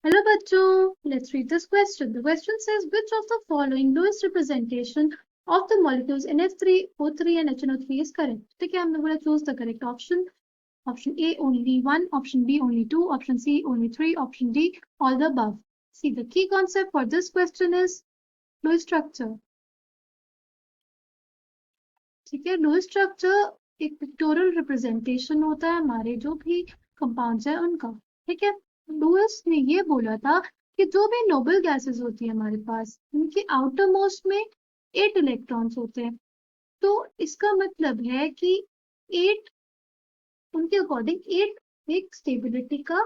Hello बच्चों, let's read this question. The question says which of the following lowest representation of the molecules NF3, O3 and HNO3 is correct? ठीक है, हमने बोला choose the correct option. Option A only 1, option B only 2, option C only 3, option D all the above. See, the key concept for this question is Lewis structure. ठीक है, Lewis structure एक pictorial representation होता है हमारे जो भी compounds है उनका. ठीक है, लुइस ने ये बोला था कि जो भी नोबल गैसेस होती है हमारे पास उनके आउटर मोस्ट में 8 इलेक्ट्रॉन्स होते हैं. तो इसका मतलब है कि 8 उनके अकॉर्डिंग 8 एक स्टेबिलिटी का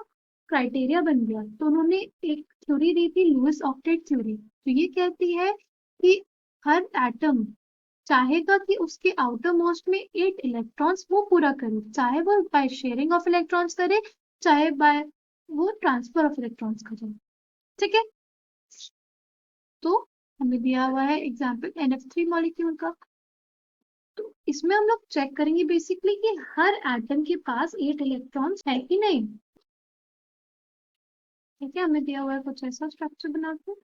क्राइटेरिया बन गया. तो उन्होंने एक थ्योरी दी थी लुइस ऑक्टेट थ्योरी. तो ये कहती है कि हर एटम चाहेगा कि उसके आउटर मोस्ट में 8 इलेक्ट्रॉन्स वो पूरा करे, चाहे वो बाय शेयरिंग ऑफ इलेक्ट्रॉन्स करे, चाहे बाय वो ट्रांसफर ऑफ इलेक्ट्रॉन्स करे. ठीक है, तो हमें दिया हुआ है एग्जाम्पल NF3 मॉलिक्यूल का. तो इसमें हम लोग चेक करेंगे बेसिकली कि हर एटम के पास 8 इलेक्ट्रॉन्स है कि नहीं. ठीक है, हमें दिया हुआ है कुछ ऐसा स्ट्रक्चर बना के.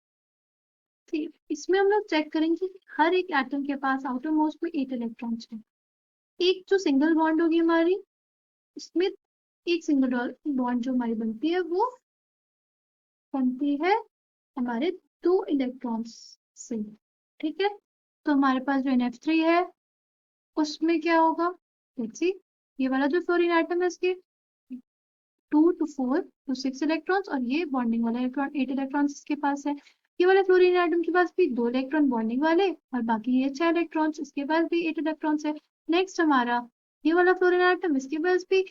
ठीक, इसमें हम लोग चेक करेंगे कि हर एक एटम के पास आउटर मोस्ट में 8 इलेक्ट्रॉन्स है. एक जो सिंगल बॉन्ड होगी हमारी, इसमें एक सिंगल बॉन्ड जो हमारी बनती है वो बनती है हमारे 2 इलेक्ट्रॉन्स से. ठीक है, तो हमारे पास जो NF3 है उसमें क्या होगा, लेट्स सी. ये वाला जो फ्लोरीन एटम है इसके 2 to 4 to 6 इलेक्ट्रॉन्स और ये बॉन्डिंग वाला इलेक्ट्रॉन 8 इलेक्ट्रॉन्स इसके पास है. ये वाले फ्लोरीन एटम के पास भी 2 इलेक्ट्रॉन बॉन्डिंग वाले और बाकी ये 6 इलेक्ट्रॉन्स, इसके पास भी 8 इलेक्ट्रॉन्स है. नेक्स्ट हमारा ये वाला फ्लोरीन एटम, इसके पास भी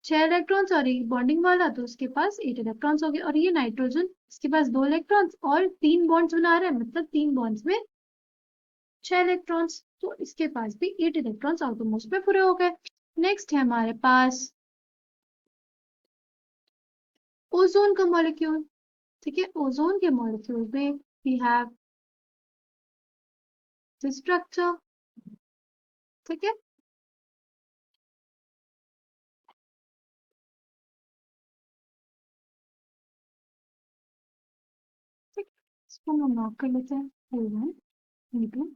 6 इलेक्ट्रॉन्स और एक बॉन्डिंग वाला, तो उसके पास 8 इलेक्ट्रॉन्स हो गए. और ये नाइट्रोजन, इसके पास 2 इलेक्ट्रॉन्स और 3 बॉन्ड्स बना रहे हैं, मतलब 3 बॉन्ड्स में 6 इलेक्ट्रॉन्स, तो इसके पास भी 8 इलेक्ट्रॉन्स ऑलमोस्ट में पूरे हो गए. नेक्स्ट है हमारे पास ओजोन का मॉलिक्यूल. ठीक है, ओजोन के मॉलिक्यूल में वी हैव दिस स्ट्रक्चर. ठीक है, ठीक, इसको हम मार्क कर लेते हैं O1, O2,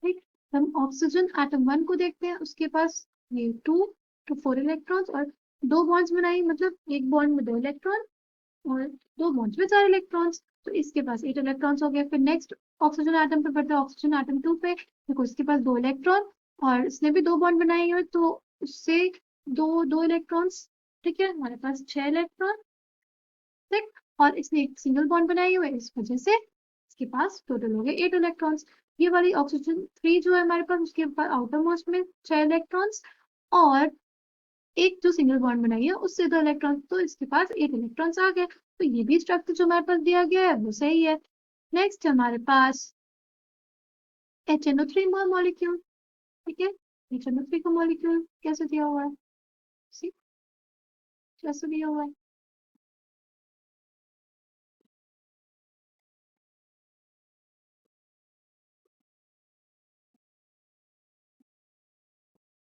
ठीक. हम ऑक्सीजन एटम 1 को देखते हैं, उसके पास ये 2 to 4 इलेक्ट्रॉन्स और 2 बॉन्ड्स बनाई, मतलब एक बॉन्ड में 2 इलेक्ट्रॉन और 2 बॉन्ड्स में 4 इलेक्ट्रॉन्स, तो इसके पास 8 इलेक्ट्रॉन्स हो गए. फिर नेक्स्ट ऑक्सीजन एटम पे बढ़ते हैं, ऑक्सीजन एटम 2 पे देखो, इसके पास 2 इलेक्ट्रॉन और इसने भी 2 बॉन्ड बनाए हुए, तो उससे 2 इलेक्ट्रॉन्स. ठीक है, हमारे पास 6 इलेक्ट्रॉन. ठीक, और इसने एक सिंगल बॉन्ड बनाए हुए, इस वजह से इसके पास टोटल हो गए 8 इलेक्ट्रॉन्स. ये वाली ऑक्सीजन 3 जो है हमारे पास, उसके पास आउटर मोस्ट में 6 इलेक्ट्रॉन्स और एक जो सिंगल बॉन्ड बनाई है उससे 2 इलेक्ट्रॉन, तो इसके पास 8 इलेक्ट्रॉन्स आ गए. तो ये भी स्ट्रक्चर जो हमारे पास दिया गया है वो सही है. नेक्स्ट हमारे पास HNO3 मॉलिक्यूल. ठीक है, HNO3 का मॉलिक्यूल कैसे दिया हुआ है, सी कैसे दिया हुआ है.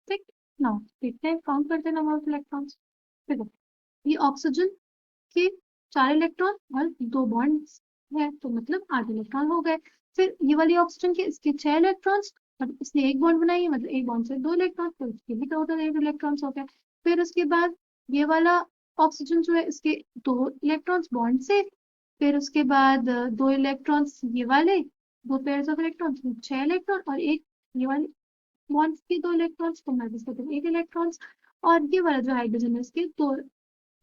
ठीक, ना देखते हैं, काउंट करते हैं नंबर ऑफ इलेक्ट्रॉन्स. देखो, ये ऑक्सीजन के 4 इलेक्ट्रॉन और 2 बॉन्ड है, तो मतलब 8 इलेक्ट्रॉन हो गए. फिर ये वाली ऑक्सीजन के इसके 6 इलेक्ट्रॉन्स और इसने एक बॉन्ड बनाई है, मतलब एक बॉन्ड से 2 इलेक्ट्रॉन, तो इसके भी टोटल 8 इलेक्ट्रॉन्स हो गए. फिर उसके बाद ये वाला ऑक्सीजन जो है इसके 2 इलेक्ट्रॉन्स बॉन्ड से, फिर उसके बाद 2 इलेक्ट्रॉन्स ये वाले 2 पेयर्स ऑफ इलेक्ट्रॉन्स, 6 इलेक्ट्रॉन और एक ये वाले बॉन्ड के 2 इलेक्ट्रॉन्स, तो हमारे पास 8 इलेक्ट्रॉन्स. और ये वाला जो हाइड्रोजन है इसके 2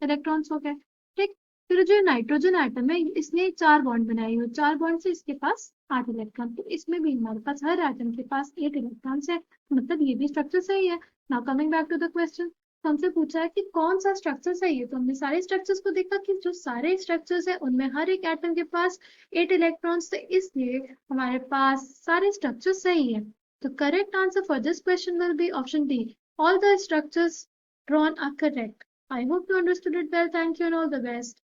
इलेक्ट्रॉन्स हो गए. ठीक, फिर जो नाइट्रोजन एटम है इसने 4 बॉन्ड बनाए हुए, 4 बॉन्ड से इसके पास 8 इलेक्ट्रॉन, तो इसमें भी हमारे पास हर एटम के पास 8 इलेक्ट्रॉन्स है, मतलब ये भी स्ट्रक्चर सही है. Now coming back to the question, तो हमसे पूछा है कि कौन सा स्ट्रक्चर सही है. तो हमने सारे स्ट्रक्चर्स को देखा कि जो सारे स्ट्रक्चर्स है उनमें हर एक एटम के पास 8 इलेक्ट्रॉन्स थे, इसलिए हमारे पास सारे स्ट्रक्चर सही है. The correct answer for this question will be option D. All the structures drawn are correct. I hope you understood it well. Thank you and all the best.